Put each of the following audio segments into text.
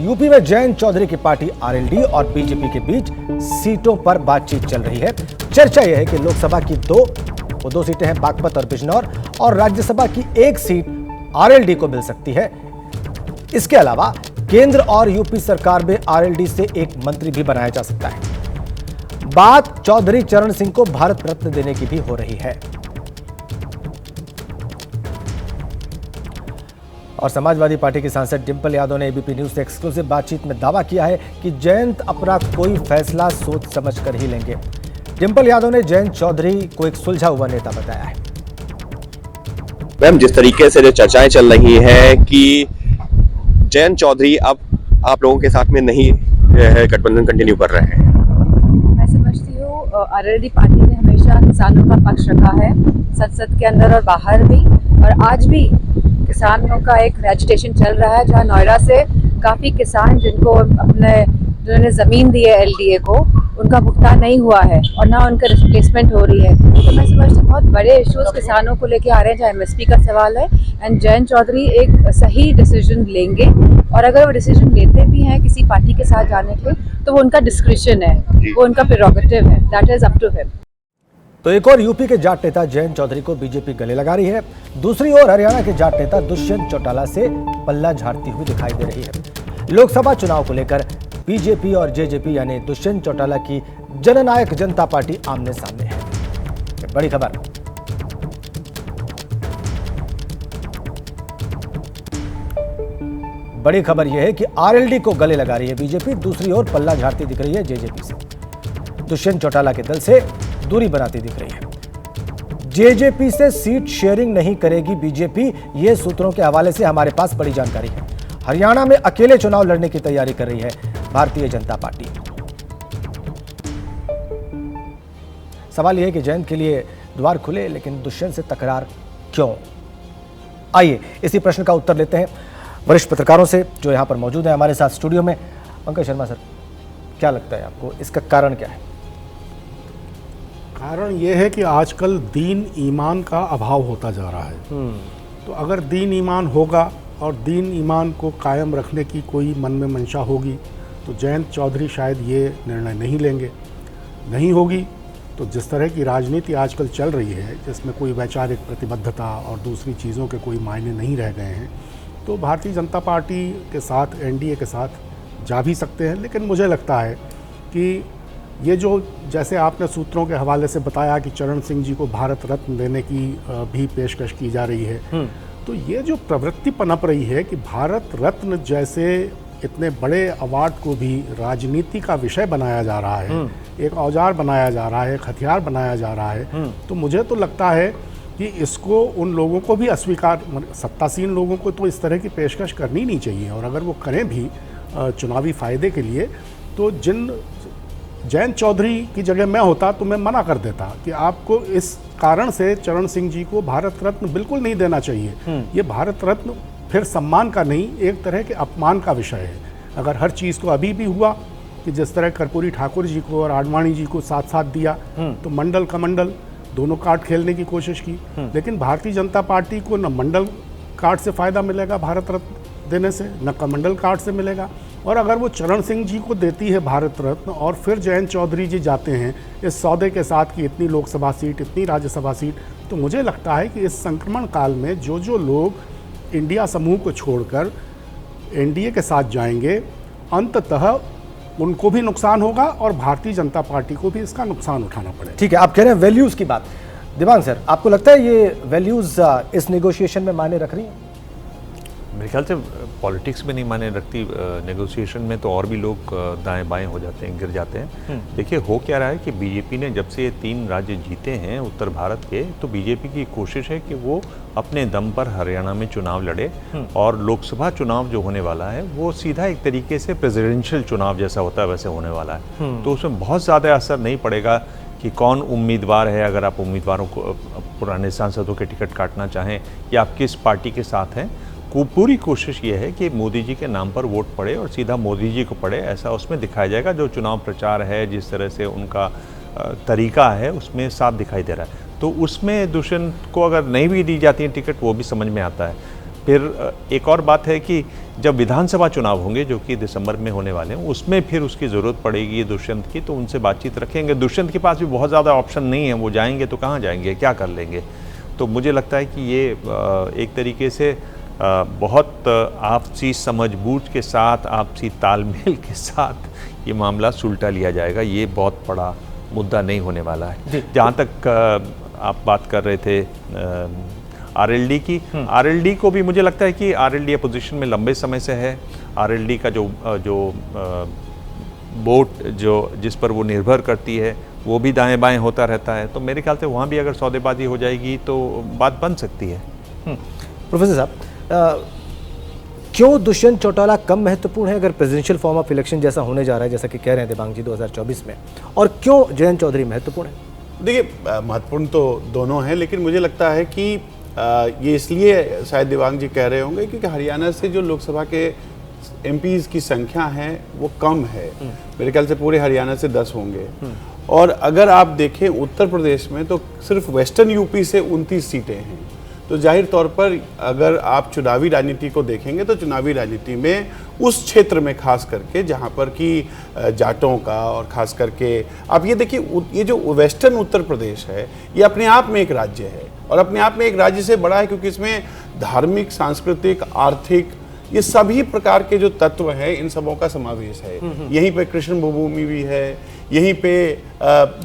UP में जयंत चौधरी की party RLD और बीजेपी के बीच सीटों पर बातचीत चल रही है। चर्चा यह है कि लोकसभा की दो सीटें हैं, बागपत और बिजनौर, और राज्यसभा की एक सीट आरएलडी को मिल सकती है। इसके अलावा केंद्र और यूपी सरकार में आरएलडी से एक मंत्री भी बनाया जा सकता है। बात चौधरी चरण सिंह को भारत रत्न देने की भी हो रही है। और समाजवादी पार्टी के सांसद डिंपल यादव ने एबीपी न्यूज से एक्सक्लूसिव बातचीत में दावा किया है कि जयंत अपना कोई फैसला सोच समझकर ही लेंगे। डिंपल यादव ने जयंत चौधरी को एक सुलझा हुआ नेता बताया है। मैम, जिस तरीके से जो चर्चाएं चल रही हैं कि जयंत चौधरी अब आप लोगों के साथ में नहीं गठबंधन कंटिन्यू कर रहे हैं, मैं समझती हूँ आरएलडी पार्टी ने हमेशा किसानों का पक्ष रखा है, संसद के अंदर और बाहर भी, और आज भी किसानों का एक एजिटेशन चल रहा है, जहां नोएडा से काफ़ी किसान जिन्होंने ज़मीन दी है एलडीए को, उनका भुगतान नहीं हुआ है और ना उनका रिप्लेसमेंट हो रही है। तो मैं समझती हूँ बहुत बड़े इश्यूज किसानों को लेके आ रहे हैं, जहाँ एमएसपी का सवाल है, एंड जयंत चौधरी एक सही डिसीजन लेंगे, और अगर वो डिसीजन लेते भी हैं किसी पार्टी के साथ जाने के, तो वो उनका डिस्क्रिशन है, वो उनका प्रेरोगेटिव है, that is up to him. तो एक और यूपी के जाट नेता जयंत चौधरी को बीजेपी गले लगा रही है। दूसरी ओर हरियाणा के जाट नेता दुष्यंत चौटाला से पल्ला झाड़ती हुई दिखाई दे रही है। लोकसभा चुनाव को लेकर बीजेपी और जेजेपी यानी दुष्यंत चौटाला की जननायक जनता पार्टी आमने सामने है। बड़ी खबर। बड़ी खबर यह है कि आरएलडी को गले लगा रही है बीजेपी, दूसरी ओर पल्ला झाड़ती दिख रही है जेजेपी से। दुष्यंत चौटाला के दल से दूरी बनाती दिख रही है। जेजेपी से सीट शेयरिंग नहीं करेगी बीजेपी, ये सूत्रों के हवाले से हमारे पास बड़ी जानकारी है। हरियाणा में अकेले चुनाव लड़ने की तैयारी कर रही है भारतीय जनता पार्टी। सवाल यह है कि जयंत के लिए द्वार खुले, लेकिन दुष्यंत से तकरार क्यों? आइए इसी प्रश्न का उत्तर लेते हैं वरिष्ठ पत्रकारों से जो यहां पर मौजूद है हमारे साथ स्टूडियो में। पंकज शर्मा सर, क्या लगता है आपको, इसका कारण क्या है? कारण ये है कि आजकल दीन ईमान का अभाव होता जा रहा है। तो अगर दीन ईमान होगा और दीन ईमान को कायम रखने की कोई मन में मंशा होगी, तो जयंत चौधरी शायद ये निर्णय नहीं लेंगे। नहीं होगी तो जिस तरह की राजनीति आजकल चल रही है, जिसमें कोई वैचारिक प्रतिबद्धता और दूसरी चीज़ों के कोई मायने नहीं रह गए हैं, तो भारतीय जनता पार्टी के साथ, एनडीए के साथ जा भी सकते हैं। लेकिन मुझे लगता है कि ये जो, जैसे आपने सूत्रों के हवाले से बताया कि चरण सिंह जी को भारत रत्न देने की भी पेशकश की जा रही है, तो ये जो प्रवृत्ति पनप रही है कि भारत रत्न जैसे इतने बड़े अवार्ड को भी राजनीति का विषय बनाया जा रहा है, एक औजार बनाया जा रहा है, एक हथियार बनाया जा रहा है, तो मुझे तो लगता है कि इसको उन लोगों को भी अस्वीकार, सत्तासीन लोगों को तो इस तरह की पेशकश करनी नहीं चाहिए। और अगर वो करें भी चुनावी फ़ायदे के लिए, तो जयंत चौधरी की जगह मैं होता तो मैं मना कर देता कि आपको इस कारण से चरण सिंह जी को भारत रत्न बिल्कुल नहीं देना चाहिए। ये भारत रत्न फिर सम्मान का नहीं, एक तरह के अपमान का विषय है। अगर हर चीज़ को अभी भी हुआ कि जिस तरह कर्पूरी ठाकुर जी को और आडवाणी जी को साथ साथ दिया, तो मंडल कमंडल दोनों कार्ड खेलने की कोशिश की। लेकिन भारतीय जनता पार्टी को न मंडल कार्ड से फ़ायदा मिलेगा भारत रत्न देने से, न कमंडल कार्ड से मिलेगा। और अगर वो चरण सिंह जी को देती है भारत रत्न और फिर जयंत चौधरी जी जाते हैं इस सौदे के साथ कि इतनी लोकसभा सीट, इतनी राज्यसभा सीट, तो मुझे लगता है कि इस संक्रमण काल में जो लोग इंडिया समूह को छोड़कर एनडीए के साथ जाएंगे, अंततः उनको भी नुकसान होगा और भारतीय जनता पार्टी को भी इसका नुकसान उठाना पड़ेगा। ठीक है, आप कह रहे हैं वैल्यूज़ की बात। दिवांग सर, आपको लगता है ये वैल्यूज़ इस नेगोशिएशन में मायने रख रही हैं? मेरे ख्याल से पॉलिटिक्स में नहीं माने रखती, नेगोशिएशन में तो और भी लोग दाएं बाएं हो जाते हैं, गिर जाते हैं। देखिए हो क्या रहा है कि बीजेपी ने जब से ये 3 राज्य जीते हैं उत्तर भारत के, तो बीजेपी की कोशिश है कि वो अपने दम पर हरियाणा में चुनाव लड़े, और लोकसभा चुनाव जो होने वाला है वो सीधा एक तरीके से प्रेसिडेंशियल चुनाव जैसा होता है वैसे होने वाला है। तो उसमें बहुत ज़्यादा असर नहीं पड़ेगा कि कौन उम्मीदवार है। अगर आप उम्मीदवारों को, पुराने सांसदों के टिकट काटना चाहें, या आप किस पार्टी के साथ हैं, पूरी कोशिश ये है कि मोदी जी के नाम पर वोट पड़े और सीधा मोदी जी को पड़े, ऐसा उसमें दिखाया जाएगा। जो चुनाव प्रचार है, जिस तरह से उनका तरीका है, उसमें साफ दिखाई दे रहा है। तो उसमें दुष्यंत को अगर नहीं भी दी जाती है टिकट, वो भी समझ में आता है। फिर एक और बात है कि जब विधानसभा चुनाव होंगे जो कि दिसंबर में होने वाले हैं, उसमें फिर उसकी ज़रूरत पड़ेगी दुष्यंत की, तो उनसे बातचीत रखेंगे। दुष्यंत के पास भी बहुत ज़्यादा ऑप्शन नहीं है, वो जाएंगे तो कहाँ जाएंगे, क्या कर लेंगे। तो मुझे लगता है कि ये एक तरीके से बहुत आपसी समझबूझ के साथ, आपसी तालमेल के साथ ये मामला सुलटा लिया जाएगा। ये बहुत बड़ा मुद्दा नहीं होने वाला है। जहाँ तक आप बात कर रहे थे आरएलडी की, आरएलडी को भी मुझे लगता है कि आरएलडी अपोजिशन में लंबे समय से है। आरएलडी का जो वोट जिस पर वो निर्भर करती है वो भी दाएं बाएं होता रहता है। तो मेरे ख्याल से वहाँ भी अगर सौदेबाजी हो जाएगी तो बात बन सकती है। प्रोफेसर साहब, क्यों दुष्यंत चौटाला कम महत्वपूर्ण है अगर प्रेसिडेंशियल फॉर्म ऑफ इलेक्शन जैसा होने जा रहा है, जैसा कि कह रहे हैं देवांग जी 2024 में, और क्यों जयंत चौधरी महत्वपूर्ण है? देखिए, महत्वपूर्ण तो दोनों हैं, लेकिन मुझे लगता है कि ये इसलिए शायद देवांग जी कह रहे होंगे क्योंकि हरियाणा से जो लोकसभा के एमपीज़ की संख्या है वो कम है। मेरे ख्याल से पूरे हरियाणा से 10 होंगे, और अगर आप देखें उत्तर प्रदेश में तो सिर्फ वेस्टर्न यूपी से 29 सीटें हैं। तो जाहिर तौर पर अगर आप चुनावी राजनीति को देखेंगे तो चुनावी राजनीति में उस क्षेत्र में खास करके जहाँ पर कि जाटों का, और खास करके आप ये देखिए, ये जो वेस्टर्न उत्तर प्रदेश है ये अपने आप में एक राज्य है, और अपने आप में एक राज्य से बड़ा है क्योंकि इसमें धार्मिक, सांस्कृतिक, आर्थिक, ये सभी प्रकार के जो तत्व हैं इन सबों का समावेश है। यहीं पे कृष्ण भूमि भी है, यहीं पे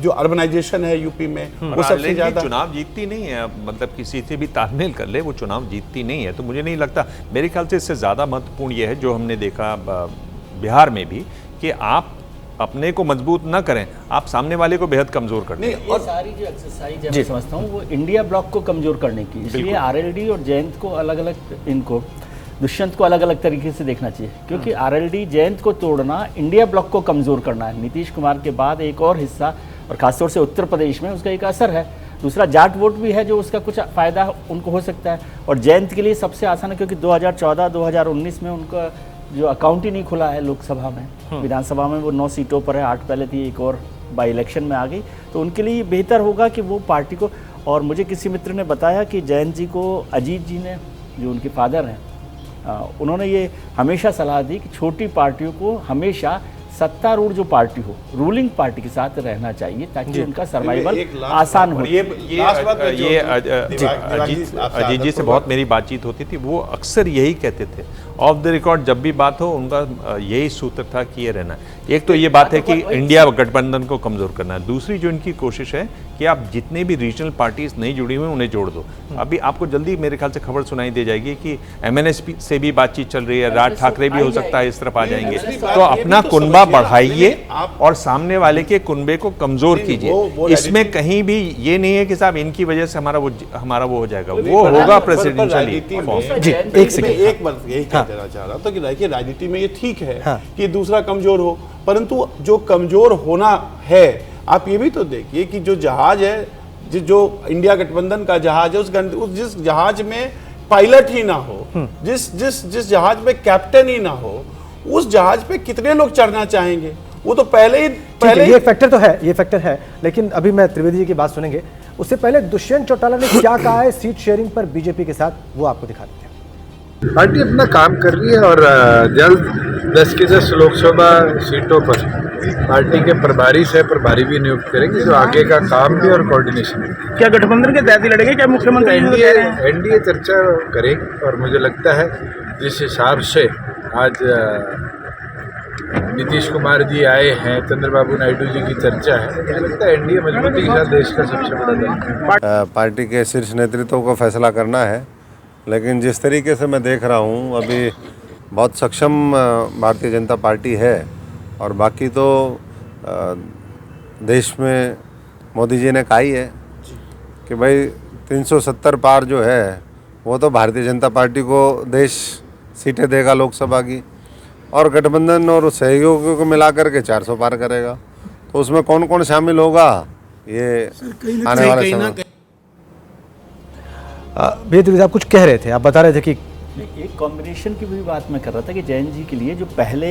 जो अर्बनाइजेशन है यूपी में वो सबसे ज्यादा। चुनाव जीतती नहीं है, मतलब किसी से भी तालमेल कर ले वो चुनाव जीतती नहीं है। तो मुझे नहीं लगता, मेरे ख्याल से इससे ज़्यादा महत्वपूर्ण ये है जो हमने देखा बिहार में भी, कि आप अपने को मजबूत ना करें, आप सामने वाले को बेहद कमजोर करते हैं। ये सारी जो एक्सरसाइज है मैं समझता हूँ वो इंडिया ब्लॉक को कमजोर करने की, इसलिए आरएलडी और जयंत को अलग अलग, इनको दुष्यंत को अलग अलग तरीके से देखना चाहिए, क्योंकि आरएलडी जयंत को तोड़ना इंडिया ब्लॉक को कमजोर करना है। नीतीश कुमार के बाद एक और हिस्सा, और खासतौर से उत्तर प्रदेश में उसका एक असर है। दूसरा जाट वोट भी है जो उसका कुछ फ़ायदा उनको हो सकता है, और जयंत के लिए सबसे आसान है क्योंकि 2014-2019 में उनका जो अकाउंट ही नहीं खुला है लोकसभा में। विधानसभा में वो 9 सीटों पर है, 8 पहले थी, एक और बाई इलेक्शन में आ गई। तो उनके लिए बेहतर होगा कि वो पार्टी को, और मुझे किसी मित्र ने बताया कि जयंत जी को अजीत जी ने, जो उनके फादर हैं, उन्होंने ये हमेशा सलाह दी कि छोटी पार्टियों को हमेशा सत्तारूढ़ जो पार्टी हो, रूलिंग पार्टी के साथ रहना चाहिए ताकि उनका सर्वाइवल आसान हो। ये अजीत जी से बहुत मेरी बातचीत होती थी, वो अक्सर यही कहते थे, ऑफ द रिकॉर्ड जब भी बात हो उनका यही सूत्र था कि ये रहना है। एक तो ये बात है कि इंडिया गठबंधन को कमजोर करना है, दूसरी जो इनकी कोशिश है कि आप जितने भी रीजनल पार्टीज नहीं जुड़ी हुई उन्हें जोड़ दो। अभी आपको जल्दी मेरे ख्याल से खबर सुनाई दे जाएगी कि एमएनएसपी से भी बातचीत चल रही है, राज ठाकरे भी हो सकता है इस तरफ आ जाएंगे। तो अपना कुनबा बढ़ाइए और सामने वाले के कुनबे को कमजोर कीजिए। इसमें कहीं भी ये नहीं है कि साहब इनकी वजह से हमारा वो हो जाएगा, वो होगा प्रेसिडेंशियल फॉर्म। जी, एक सेकंड, एक बार यही कहना चाह रहा था कि देखिए राजनीति में ये ठीक है कि दूसरा कमजोर हो, परंतु जो कमजोर होना है, आप ये भी तो देखिए कि जो जहाज है, जो इंडिया गठबंधन का जहाज है, उस जिस जहाज में पायलट ही ना हो, जिस जहाज में कैप्टन ही ना हो, उस जहाज पे कितने लोग चढ़ना चाहेंगे? वो तो पहले ये फैक्टर तो है, ये फैक्टर है। लेकिन अभी मैं त्रिवेदी जी की बात सुनेंगे, उससे पहले दुष्यंत चौटाला ने क्या कहा है सीट शेयरिंग पर बीजेपी के साथ, वो आपको दिखा देते हैं। पार्टी अपना काम कर रही है और जल्द 10 की 10 लोकसभा सीटों पर पार्टी के प्रभारी से प्रभारी भी नियुक्त करेंगे, जो आगे का काम भी और कोऑर्डिनेशन भी। क्या गठबंधन के तहत ही लड़ेंगे, क्या मुख्यमंत्री एनडीए चर्चा करेगी, और मुझे लगता है जिस हिसाब से आज नीतीश कुमार जी आए हैं, चंद्रबाबू नायडू जी की चर्चा है, मुझे लगता है एनडीए मजबूती के साथ देश का सबसे बड़ा दल है। पार्टी के शीर्ष नेतृत्व को फैसला करना है, लेकिन जिस तरीके से मैं देख रहा हूँ अभी बहुत सक्षम भारतीय जनता पार्टी है, और बाकी तो देश में मोदी जी ने कहा ही है कि भाई 370 पार जो है वो तो भारतीय जनता पार्टी को देश सीटें देगा लोकसभा की, और गठबंधन और सहयोगियों को मिलाकर के 400 पार करेगा। तो उसमें कौन कौन शामिल होगा ये आने वाले समय। भैया आप कुछ कह रहे थे, आप बता रहे थे कि एक कॉम्बिनेशन की भी बात मैं कर रहा था कि जयंत जी के लिए जो पहले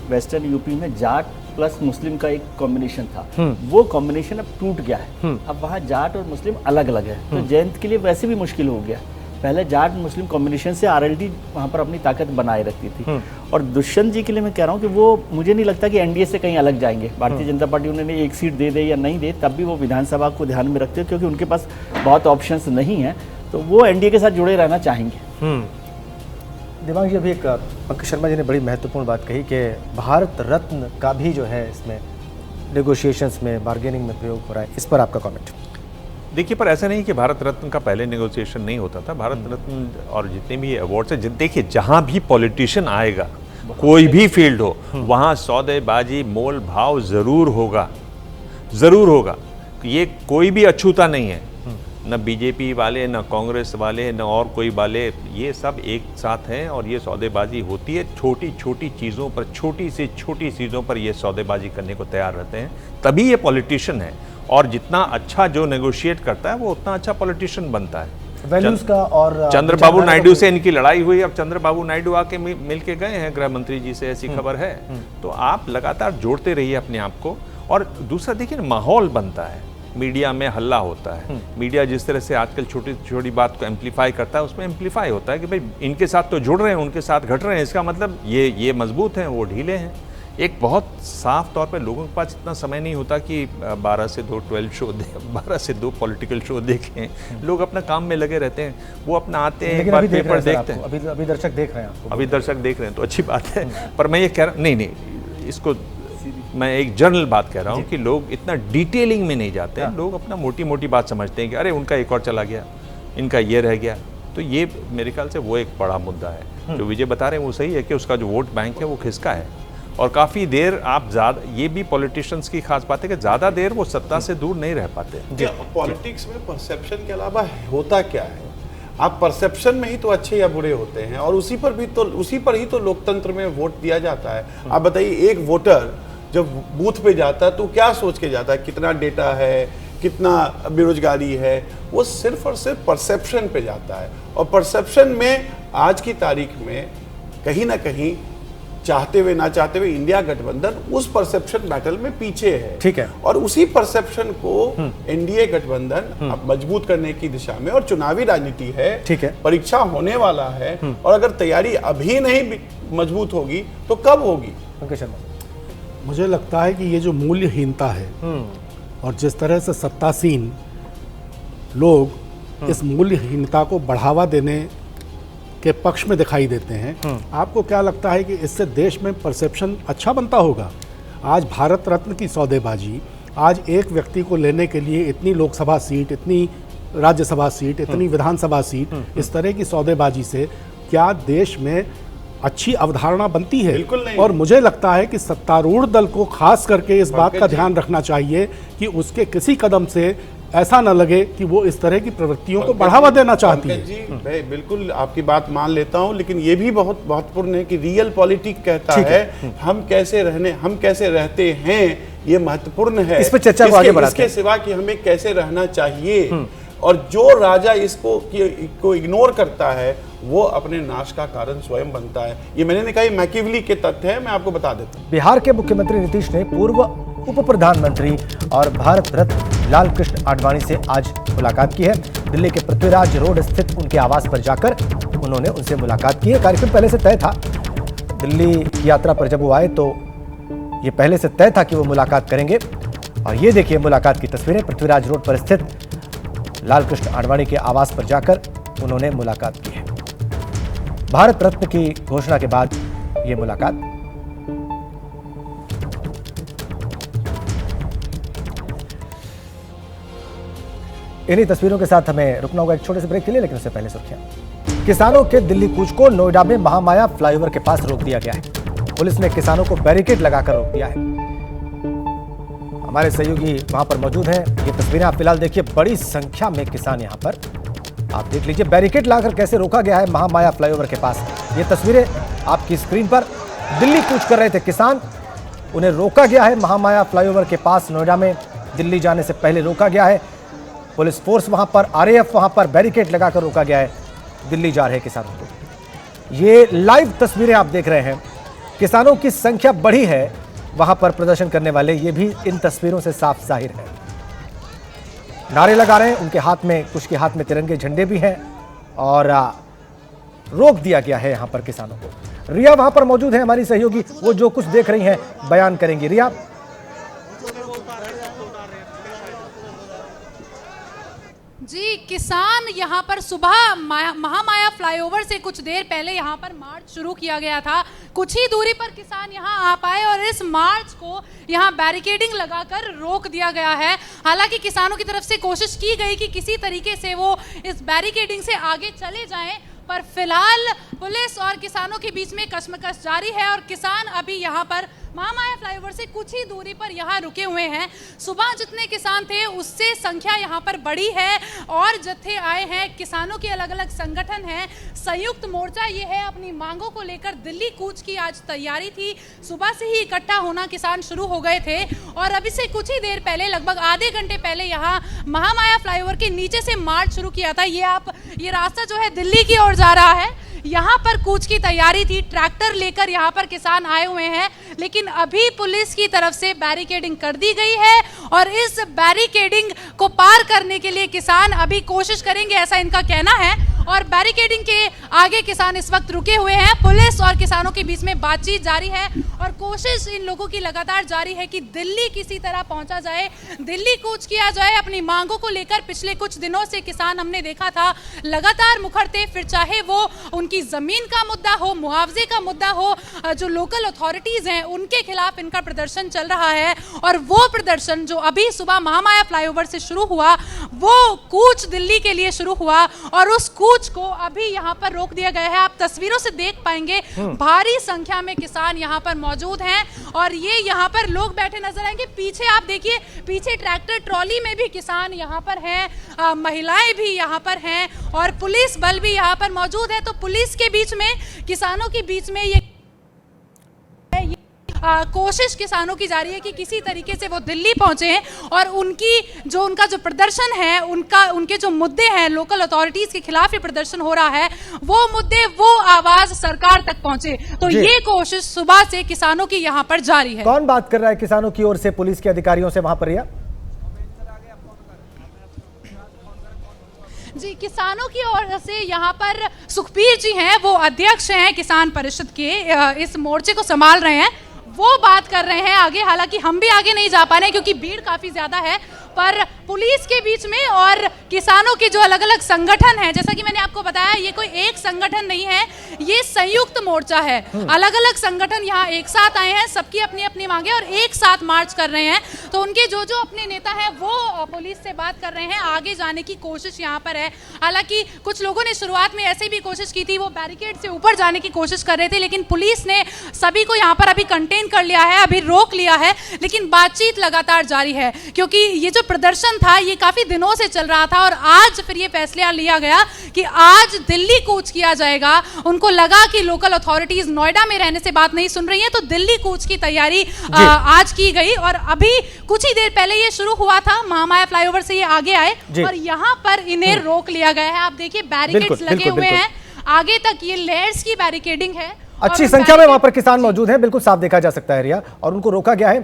वेस्टर्न यूपी में जाट प्लस मुस्लिम का एक कॉम्बिनेशन था, वो कॉम्बिनेशन अब टूट गया है। अब वहाँ जाट और मुस्लिम अलग अलग है, तो जयंत के लिए वैसे भी मुश्किल हो गया। पहले जाट मुस्लिम कॉम्बिनेशन से आरएलडी वहाँ पर अपनी ताकत बनाए रखती थी। और दुष्यंत जी के लिए मैं कह रहा हूँ कि वो मुझे नहीं लगता कि एनडीए से कहीं अलग जाएंगे। भारतीय जनता पार्टी उन्होंने एक सीट दे या नहीं दे, तब भी वो विधानसभा को ध्यान में रखते हैं, क्योंकि उनके पास बहुत ऑप्शंस नहीं है, तो वो एनडीए के साथ जुड़े रहना चाहेंगे। दिमाग जी, अभी एक पंकज शर्मा जी ने बड़ी महत्वपूर्ण बात कही कि भारत रत्न का भी जो है इसमें नेगोशिएशंस में, बार्गेनिंग में प्रयोग हो रहा है, इस पर आपका कमेंट? देखिए, पर ऐसा नहीं कि भारत रत्न का पहले नेगोशिएशन नहीं होता था। भारत रत्न और जितने भी अवार्ड्स हैं, देखिए जहाँ भी पॉलिटिशियन आएगा, कोई भी फील्ड हो, वहाँ सौदेबाजी, मोल भाव ज़रूर होगा, ज़रूर होगा। ये कोई भी अछूता नहीं है, न बीजेपी वाले, न कांग्रेस वाले, न और कोई वाले, ये सब एक साथ हैं और ये सौदेबाजी होती है। छोटी छोटी चीज़ों पर, छोटी से छोटी चीज़ों पर ये सौदेबाजी करने को तैयार रहते हैं, तभी ये पॉलिटिशियन है। और जितना अच्छा जो नेगोशिएट करता है वो उतना अच्छा पॉलिटिशियन बनता है। वैल्यूज का और चंद्रबाबू नायडू से इनकी लड़ाई हुई, अब चंद्रबाबू नायडू आके मिल के गए हैं गृह मंत्री जी से, ऐसी खबर है। तो आप लगातार जोड़ते रहिए अपने आप को। और दूसरा देखिए, माहौल बनता है, मीडिया में हल्ला होता है। मीडिया जिस तरह से आजकल छोटी छोटी बात को एम्पलीफाई करता है, उसमें एम्पलीफाई होता है कि भाई इनके साथ तो जुड़ रहे हैं, उनके साथ घट रहे हैं, इसका मतलब ये मजबूत हैं, वो ढीले हैं। एक बहुत साफ तौर पे लोगों के पास इतना समय नहीं होता कि 12 से 2 12 शो 12 से 2 पॉलिटिकल शो देखें। लोग अपना काम में लगे रहते हैं, वो अपना आते हैं, एक बार पेपर देखते हैं। अभी दर्शक देख रहे हैं आपको, अभी दर्शक देख रहे हैं तो अच्छी बात है। पर मैं ये कह रहा नहीं, इसको मैं एक जनरल बात कह रहा हूँ कि लोग इतना डिटेलिंग में नहीं जाते हैं। लोग अपना मोटी मोटी बात समझते हैं कि अरे उनका एक और चला गया, इनका ये रह गया। तो ये मेरे ख्याल से वो एक बड़ा मुद्दा है। जो विजय बता रहे हैं वो सही है कि उसका जो वोट बैंक है वो खिसका है, और काफ़ी देर आप ज़्यादा, ये भी पॉलिटिशियंस की खास बात है कि ज़्यादा देर वो सत्ता से दूर नहीं रह पाते। पॉलिटिक्स में परसेप्शन के अलावा होता क्या है? आप परसेप्शन में ही तो अच्छे या बुरे होते हैं, और उसी पर ही तो लोकतंत्र में वोट दिया जाता है। आप बताइए, एक वोटर जब बूथ पे जाता है तो क्या सोच के जाता है? कितना डेटा है, कितना बेरोजगारी है? वो सिर्फ और सिर्फ परसेप्शन पे जाता है। और परसेप्शन में आज की तारीख में कहीं ना कहीं, चाहते हुए ना चाहते हुए, इंडिया गठबंधन उस परसेप्शन बैटल में पीछे है। ठीक है। और उसी परसेप्शन को एनडीए गठबंधन अब मजबूत करने की दिशा में, और चुनावी राजनीति है, ठीक है, परीक्षा होने वाला है, और अगर तैयारी अभी नहीं मजबूत होगी तो कब होगी? पंकज शर्मा, मुझे लगता है कि ये जो मूल्यहीनता है और जिस तरह से सत्तासीन लोग इस मूल्यहीनता को बढ़ावा देने के पक्ष में दिखाई देते हैं, आपको क्या लगता है कि इससे देश में परसेप्शन अच्छा बनता होगा? आज भारत रत्न की सौदेबाजी, आज एक व्यक्ति को लेने के लिए इतनी लोकसभा सीट, इतनी राज्यसभा सीट, इतनी विधानसभा सीट, इस तरह की सौदेबाजी से क्या देश में अच्छी अवधारणा बनती है? बिल्कुल नहीं। और मुझे लगता है कि सत्तारूढ़ दल को खास करके इस बात का ध्यान रखना चाहिए कि उसके किसी कदम से ऐसा न लगे कि वो इस तरह की प्रवृत्तियों को बढ़ावा देना चाहती है। जी, मैं बिल्कुल आपकी बात मान लेता हूं, लेकिन ये भी बहुत महत्वपूर्ण है कि रियल पॉलिटिक्स कहता है हम कैसे रहते हैं, ये महत्वपूर्ण है। इस पर चर्चा को आगे बढ़ाते हैं। इसके सिवा कि हमें कैसे रहना चाहिए, और जो राजा इसको इग्नोर करता है वो अपने नाश का कारण स्वयं बनता है। ये मैंने नहीं कहा, मैकियावेली के तथ्य है, मैं आपको बता देता हूं। बिहार के मुख्यमंत्री नीतीश ने पूर्व उप प्रधानमंत्री और भारत रत्न लालकृष्ण आडवाणी से आज मुलाकात की है। दिल्ली के पृथ्वीराज रोड स्थित उनके आवास पर जाकर उन्होंने उनसे मुलाकात की है। कार्यक्रम पहले से तय था। दिल्ली की यात्रा पर जब वो आए तो ये पहले से तय था कि वो मुलाकात करेंगे। और ये देखिए मुलाकात की तस्वीरें। पृथ्वीराज रोड पर स्थित लालकृष्ण आडवाणी के आवास पर जाकर उन्होंने मुलाकात की है। भारत रत्न की घोषणा के बाद ये मुलाकात। इन्हीं तस्वीरों के साथ हमें रुकना होगा एक छोटे से ब्रेक के लिए, लेकिन उससे पहले सुर्खियां। किसानों के दिल्ली कूच को नोएडा में महामाया फ्लाईओवर के पास रोक दिया गया है। पुलिस ने किसानों को बैरिकेड लगाकर रोक दिया है। हमारे सहयोगी वहां पर मौजूद हैं। ये तस्वीरें आप फिलहाल देखिए, बड़ी संख्या में किसान यहां पर, आप देख लीजिए बैरिकेड लाकर कैसे रोका गया है महामाया फ्लाईओवर के पास। ये तस्वीरें आपकी स्क्रीन पर। दिल्ली कूच कर रहे थे किसान, उन्हें रोका गया है महामाया फ्लाईओवर के पास। नोएडा में दिल्ली जाने से पहले रोका गया है। पुलिस फोर्स वहां पर, आरएएफ वहां पर, बैरिकेड लगाकर रोका गया है दिल्ली जा रहे किसानों को। ये लाइव तस्वीरें आप देख रहे हैं। किसानों की संख्या बढ़ी है वहां पर प्रदर्शन करने वाले, ये भी इन तस्वीरों से साफ जाहिर है। नारे लगा रहे हैं, उनके हाथ में, कुछ के हाथ में तिरंगे झंडे भी हैं। और रोक दिया गया है यहां पर किसानों को। रिया वहां पर मौजूद है हमारी सहयोगी, वो जो कुछ देख रही हैं बयान करेंगी। रिया। जी, किसान यहाँ पर सुबह महामाया फ्लाईओवर से कुछ देर पहले यहाँ पर मार्च शुरू किया गया था। कुछ ही दूरी पर किसान यहाँ आ पाए और इस मार्च को यहाँ बैरिकेडिंग लगाकर रोक दिया गया है। हालांकि किसानों की तरफ से कोशिश की गई कि किसी तरीके से वो इस बैरिकेडिंग से आगे चले जाएं, पर फिलहाल पुलिस और किसानों के बीच में कशमकश जारी है और किसान अभी यहाँ पर महामाया फ्लाईओवर से कुछ ही दूरी पर यहाँ रुके हुए हैं। सुबह जितने किसान थे उससे संख्या यहाँ पर बढ़ी है और जत्थे आए हैं। किसानों के अलग अलग संगठन हैं। संयुक्त मोर्चा ये है, अपनी मांगों को लेकर दिल्ली कूच की आज तैयारी थी। सुबह से ही इकट्ठा होना किसान शुरू हो गए थे और अभी से कुछ ही देर पहले, लगभग आधे घंटे पहले यहाँ महामाया फ्लाईओवर के नीचे से मार्च शुरू किया था। ये रास्ता जो है दिल्ली की ओर जा रहा है। यहाँ पर कूच की तैयारी थी, ट्रैक्टर लेकर यहाँ पर किसान आए हुए हैं, लेकिन अभी पुलिस की तरफ से बैरिकेडिंग कर दी गई है और इस बैरिकेडिंग को पार करने के लिए किसान अभी कोशिश करेंगे, ऐसा इनका कहना है। और बैरिकेडिंग के आगे किसान इस वक्त रुके हुए हैं। पुलिस और किसानों के बीच में बातचीत जारी है और कोशिश इन लोगों की लगातार जारी है कि दिल्ली किसी तरह पहुंचा जाए, दिल्ली कूच किया जाए अपनी मांगों को लेकर। पिछले कुछ दिनों से किसान हमने देखा था लगातार मुखरते, फिर चाहे वो उनकी जमीन का मुद्दा हो, मुआवजे का मुद्दा हो, जो लोकल अथॉरिटीज हैं उनके खिलाफ इनका प्रदर्शन चल रहा है। और वो प्रदर्शन जो अभी सुबह महामाया फ्लाईओवर से शुरू हुआ, वो कूच दिल्ली के लिए शुरू हुआ और उस कूच को अभी यहाँ पर रोक दिया गया है। आप तस्वीरों से देख पाएंगे भारी संख्या में किसान यहाँ पर मौजूद हैं और ये यहाँ पर लोग बैठे नजर आएंगे। पीछे आप देखिए, पीछे ट्रैक्टर ट्रॉली में भी किसान यहाँ पर हैं, महिलाएं भी यहाँ पर हैं और पुलिस बल भी यहाँ पर मौजूद है। तो पुलिस के बीच में, किसानों के बीच में ये कोशिश किसानों की जारी है कि किसी तरीके से वो दिल्ली पहुंचे और उनका जो प्रदर्शन है, उनके जो मुद्दे हैं, लोकल अथॉरिटीज के खिलाफ ये प्रदर्शन हो रहा है, वो मुद्दे, वो आवाज सरकार तक पहुंचे। तो ये कोशिश सुबह से किसानों की यहाँ पर जारी है। कौन बात कर रहा है किसानों की ओर से, पुलिस के अधिकारियों से वहां पर? रिया जी, किसानों की ओर से यहाँ पर सुखबीर जी हैं, वो अध्यक्ष हैं किसान परिषद के, इस मोर्चे को संभाल रहे हैं। वो बात कर रहे हैं आगे। हालांकि हम भी आगे नहीं जा पा रहे हैं क्योंकि भीड़ काफी ज्यादा है, पर पुलिस के बीच में और किसानों के जो अलग अलग संगठन हैं, जैसा कि मैंने आपको बताया, ये कोई एक संगठन नहीं है, ये संयुक्त मोर्चा है। अलग अलग संगठन यहाँ एक साथ आए हैं, सबकी अपनी अपनी मांगे और एक साथ मार्च कर रहे हैं। तो उनके जो जो अपने नेता हैं वो पुलिस से बात कर रहे हैं, आगे जाने की कोशिश यहाँ पर है। हालांकि कुछ लोगों ने शुरुआत में ऐसे भी कोशिश की थी, वो बैरिकेड से ऊपर जाने की कोशिश कर रहे थे, लेकिन पुलिस ने सभी को यहाँ पर अभी कंटेन कर लिया है, अभी रोक लिया है। लेकिन बातचीत लगातार जारी है क्योंकि ये जो प्रदर्शन था ये काफी दिनों से चल रहा था और आज फिर ये फैसला लिया गया कि आज दिल्ली कूच किया जाएगा। उनको लगा कि लोकल अथॉरिटीज नोएडा में रहने से बात नहीं सुन रही है, तो दिल्ली कूच की तैयारी आज की गई और अभी कुछ ही देर पहले ये शुरू हुआ था। महामाया फ्लाईओवर से ये आगे आए और यहाँ पर इन्हें रोक लिया गया है। आप देखिए बैरिकेड्स लगे हुए हैं, आगे तक ये लेयर्स की बैरिकेडिंग है। अच्छी संख्या में वहां पर किसान मौजूद हैं, बिल्कुल साफ देखा जा सकता है रिया, और उनको रोका गया है।